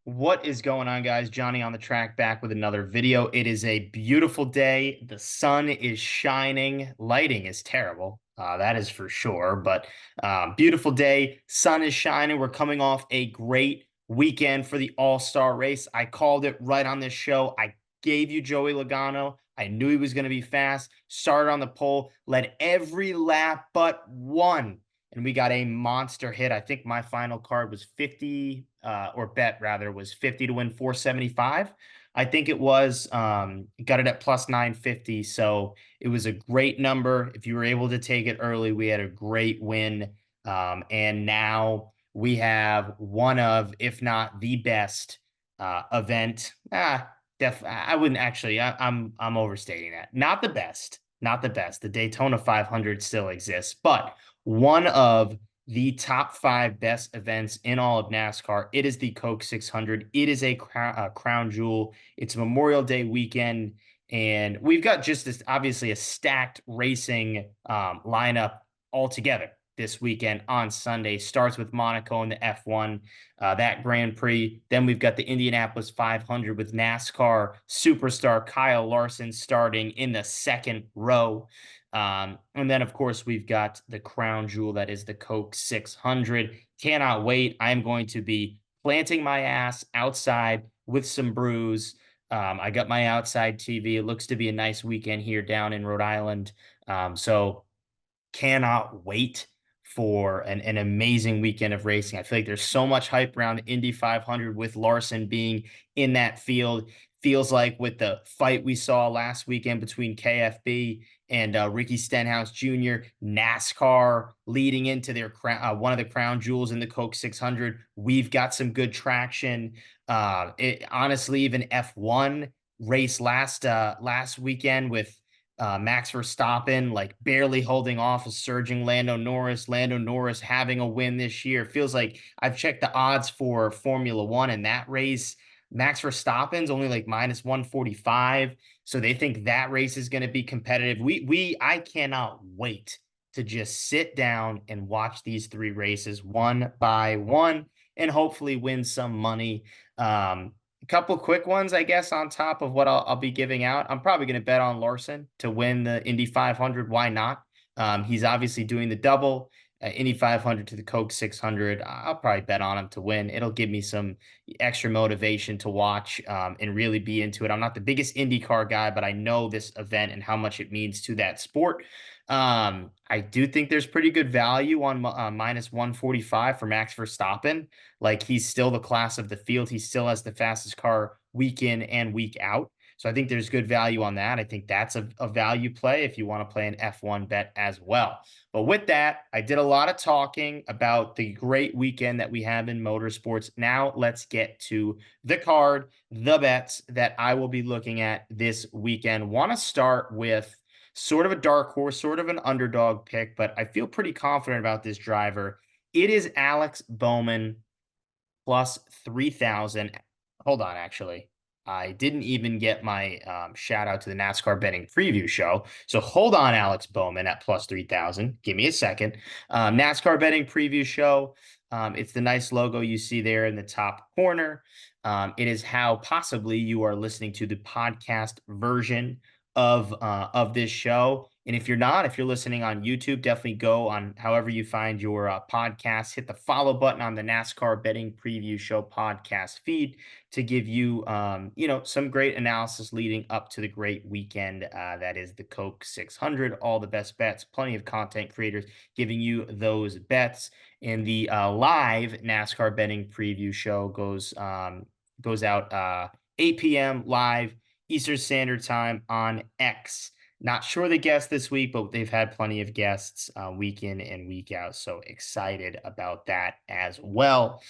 What is going on, guys? Johnny on the track back with another video. It is a beautiful day. The sun is shining. Lighting is terrible. That is for sure. But beautiful day. Sun is shining. We're coming off a great weekend for the All-Star race. I called it right on this show. I gave you Joey Logano. I knew he was going to be fast. Started on the pole, led every lap but one, and we got a monster hit. I think my final card was 50, or bet rather, was 50 to win 475. I think it was, got it at plus 950. So it was a great number. If you were able to take it early, we had a great win. And now we have one of, if not the best event. I wouldn't actually, I'm overstating that. Not the best, not the best. The Daytona 500 still exists, but one of the top 5 best events in all of NASCAR. It is the Coke 600. It is a crown jewel. It's Memorial Day weekend, and we've got just this obviously a stacked racing lineup altogether this weekend on Sunday. Starts with Monaco and the F1, that Grand Prix. Then we've got the Indianapolis 500 with NASCAR superstar Kyle Larson starting in the second row. And then, of course, we've got the crown jewel that is the Coke 600. Cannot wait. I am going to be planting my ass outside with some brews. I got my outside TV. It looks to be a nice weekend here down in Rhode Island. So cannot wait for an amazing weekend of racing. I feel like there's so much hype around the Indy 500 with Larson being in that field. Feels like with the fight we saw last weekend between KFB and Ricky Stenhouse Jr., NASCAR leading into their one of the crown jewels in the Coke 600. We've got some good traction. Honestly, even F1 race last weekend with Max Verstappen like barely holding off a surging Lando Norris having a win this year. Feels like I've checked the odds for Formula One in that race. Max Verstappen's only like minus 145. So they think that race is going to be competitive. I cannot wait to just sit down and watch these 3 races one by one and hopefully win some money. A couple quick ones, I guess, on top of what I'll be giving out. I'm probably going to bet on Larson to win the Indy 500. Why not? He's obviously doing the double. Indy 500 to the Coke 600. I'll probably bet on him to win. It'll give me some extra motivation to watch and really be into it. I'm not the biggest IndyCar guy, but I know this event and how much it means to that sport. I do think there's pretty good value on minus 145 for Max Verstappen. Like he's still the class of the field. He still has the fastest car week in and week out. So I think there's good value on that. I think that's a value play if you want to play an F1 bet as well. But with that, I did a lot of talking about the great weekend that we have in motorsports. Now let's get to the card, the bets that I will be looking at this weekend. Want to start with sort of a dark horse, sort of an underdog pick, but I feel pretty confident about this driver. It is Alex Bowman plus 3,000. Hold on, actually. I didn't even get my shout out to the NASCAR betting preview show. So hold on, Alex Bowman at plus 3,000. Give me a second. NASCAR betting preview show. It's the nice logo you see there in the top corner. It is how possibly you are listening to the podcast version of this show. And if you're listening on YouTube, definitely go on however you find your podcast. Hit the follow button on the NASCAR Betting Preview Show podcast feed to give you, some great analysis leading up to the great weekend that is the Coke 600. All the best bets, plenty of content creators giving you those bets. And the live NASCAR Betting Preview Show goes out 8 p.m. live Eastern Standard Time on X. Not sure the guests this week, but they've had plenty of guests week in and week out. So excited about that as well.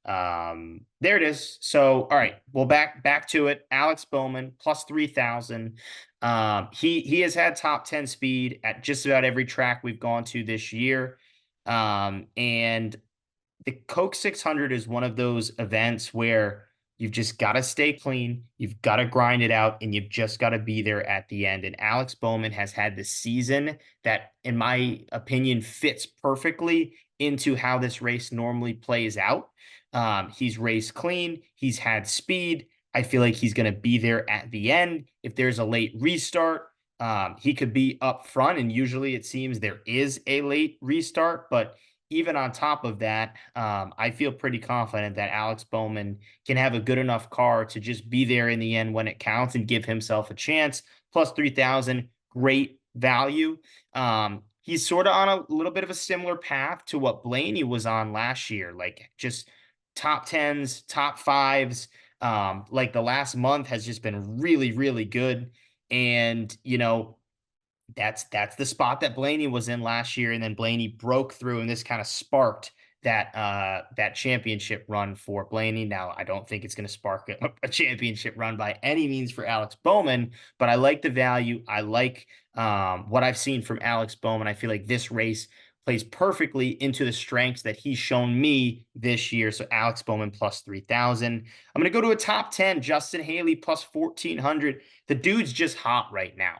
There it is. So, all right, well, back to it. Alex Bowman plus 3,000. He has had top 10 speed at just about every track we've gone to this year. And the Coke 600 is one of those events where you've just got to stay clean, you've got to grind it out, and you've just got to be there at the end. And Alex Bowman has had the season that, in my opinion, fits perfectly into how this race normally plays out. He's raced clean, he's had speed. I feel like he's going to be there at the end. If there's a late restart, he could be up front, and usually it seems there is a late restart, but even on top of that, I feel pretty confident that Alex Bowman can have a good enough car to just be there in the end when it counts and give himself a chance. Plus 3,000, great value. He's sort of on a little bit of a similar path to what Blaney was on last year, like just top tens, top fives. Like the last month has just been really, really good. And, that's the spot that Blaney was in last year, and then Blaney broke through, and this kind of sparked that championship run for Blaney. Now, I don't think it's going to spark a championship run by any means for Alex Bowman, but I like the value. I like what I've seen from Alex Bowman. I feel like this race plays perfectly into the strengths that he's shown me this year. So Alex Bowman plus 3,000. I'm going to go to a top 10, Justin Haley plus 1,400. The dude's just hot right now.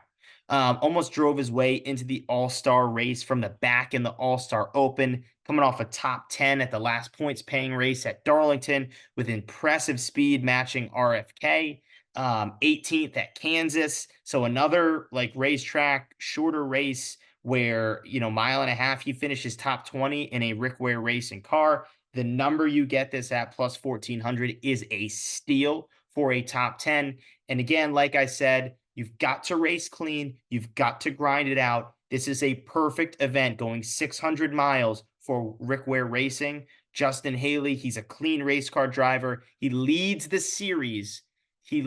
Almost drove his way into the All-Star race from the back in the All-Star Open, coming off a top 10 at the last points paying race at Darlington with impressive speed matching RFK. 18th at Kansas. So another like racetrack, shorter race where, mile and a half, he finishes top 20 in a Rick Ware racing car. The number you get this at plus 1,400 is a steal for a top 10. And again, like I said, you've got to race clean. You've got to grind it out. This is a perfect event going 600 miles for Rick Ware Racing. Justin Haley, he's a clean race car driver. He leads the series. I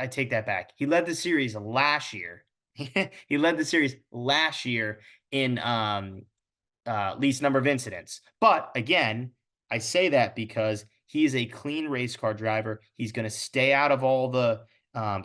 take that back. He led the series last year. He led the series last year in least number of incidents. But again, I say that because he is a clean race car driver. He's going to stay out of all the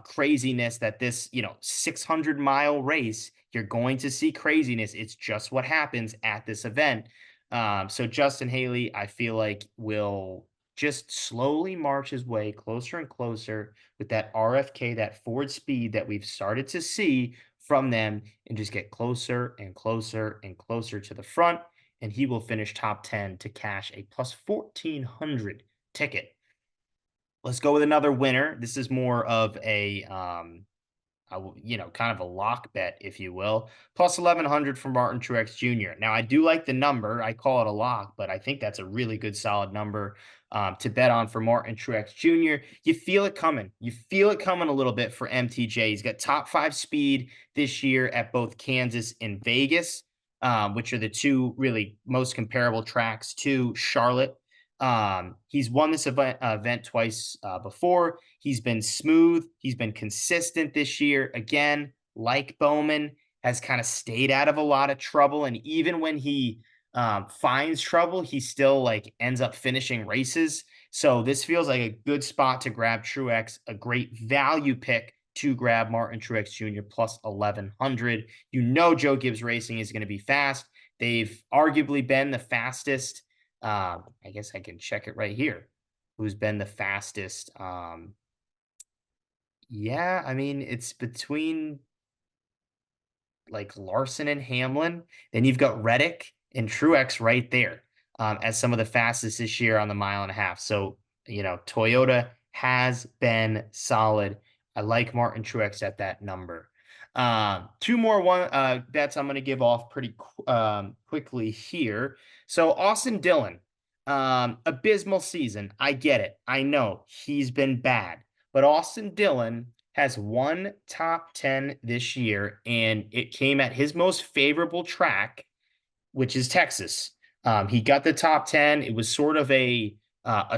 craziness that this, 600-mile race, you're going to see craziness. It's just what happens at this event. So Justin Haley, I feel like, will just slowly march his way closer and closer with that RFK, that forward speed that we've started to see from them, and just get closer and closer and closer to the front. And he will finish top 10 to cash a plus 1,400 ticket. Let's go with another winner. This is more of a kind of a lock bet, if you will. Plus 1,100 for Martin Truex Jr. Now, I do like the number. I call it a lock, but I think that's a really good, solid number to bet on for Martin Truex Jr. You feel it coming. You feel it coming a little bit for MTJ. He's got top 5 speed this year at both Kansas and Vegas, which are the two really most comparable tracks to Charlotte. He's won this event twice before. He's been smooth. He's been consistent this year. Again, like Bowman, has kind of stayed out of a lot of trouble. And even when he finds trouble, he still like ends up finishing races. So this feels like a good spot to grab Truex, a great value pick to grab Martin Truex Jr. plus 1,100. Joe Gibbs Racing is going to be fast. They've arguably been the fastest. I guess I can check it right here. Who's been the fastest? Yeah, I mean, it's between like Larson and Hamlin. Then you've got Reddick and Truex right there as some of the fastest this year on the mile and a half. So, Toyota has been solid. I like Martin Truex at that number. Two more bets I'm going to give off pretty quickly here. So Austin Dillon, abysmal season. I get it. I know he's been bad, but Austin Dillon has one top 10 this year, and it came at his most favorable track, which is Texas. He got the top 10. It was sort of a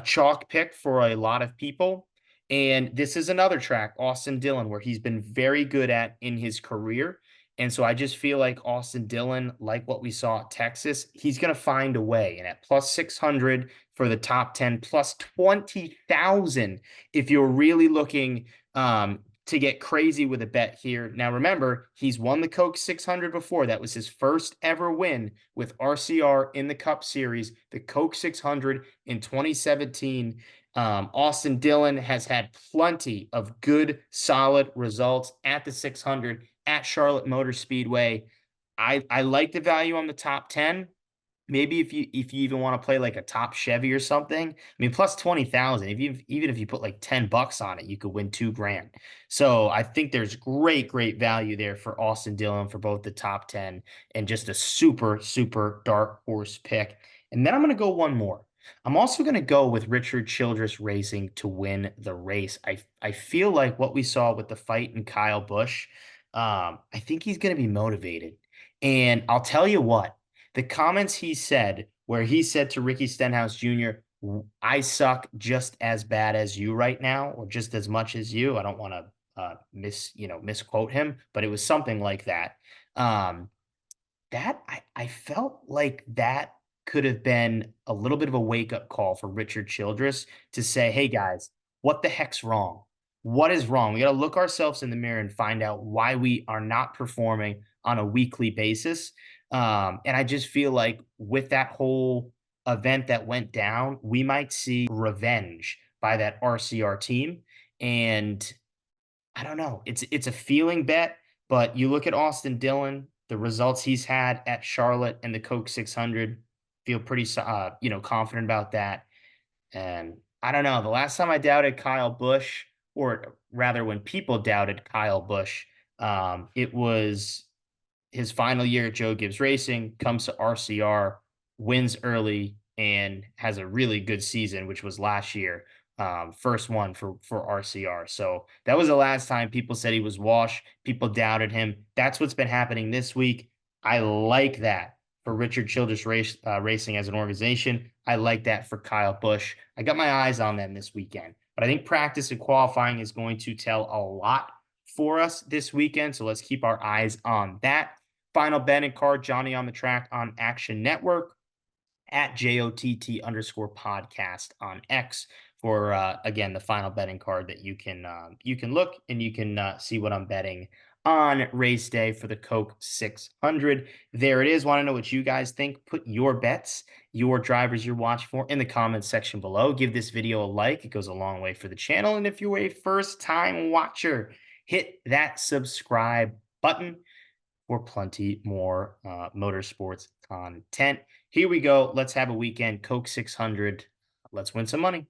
chalk pick for a lot of people. And this is another track, Austin Dillon, where he's been very good at in his career. And so I just feel like Austin Dillon, like what we saw at Texas, he's going to find a way. And at plus 600 for the top 10, plus 20,000 if you're really looking to get crazy with a bet here. Now, remember, he's won the Coke 600 before. That was his first ever win with RCR in the Cup Series, the Coke 600 in 2017. Austin Dillon has had plenty of good, solid results at the 600 at Charlotte Motor Speedway. I like the value on the top 10. Maybe if you even want to play like a top Chevy or something. I mean, plus 20,000. If you even if you put like $10 on it, you could win 2 grand. So I think there's great value there for Austin Dillon for both the top 10 and just a super dark horse pick. And then I'm gonna go one more. I'm also going to go with Richard Childress Racing to win the race. I feel like what we saw with the fight in Kyle Busch, I think he's going to be motivated. And I'll tell you what, the comments he said, where he said to Ricky Stenhouse Jr., I suck just as bad as you right now, or just as much as you. I don't want to misquote him, but it was something like that. Um, I felt like that could have been a little bit of a wake-up call for Richard Childress to say, hey guys, what the heck's wrong? What is wrong? We got to look ourselves in the mirror and find out why we are not performing on a weekly basis. And I just feel like with that whole event that went down, we might see revenge by that RCR team. And I don't know. It's a feeling bet, but you look at Austin Dillon, the results he's had at Charlotte and the Coke 600, feel pretty confident about that. And I don't know. The last time I doubted Kyle Busch, or rather when people doubted Kyle Busch, it was his final year at Joe Gibbs Racing, comes to RCR, wins early, and has a really good season, which was last year. First one for RCR. So that was the last time people said he was washed. People doubted him. That's what's been happening this week. I like that for Richard Childress Racing as an organization. I like that for Kyle Busch. I got my eyes on them this weekend. But I think practice and qualifying is going to tell a lot for us this weekend. So let's keep our eyes on that. Final betting card, Johnny on the track on Action Network at JOTT_podcast on X for again the final betting card that you can look and you can see what I'm betting on race day for the Coke 600. There it is. Want to know what you guys think? Put your bets, your drivers you're watching for in the comments section below. Give this video a like. It goes a long way for the channel. And if you're a first time watcher, hit that subscribe button for plenty more motorsports content. Here we go. Let's have a weekend. Coke 600. Let's win some money.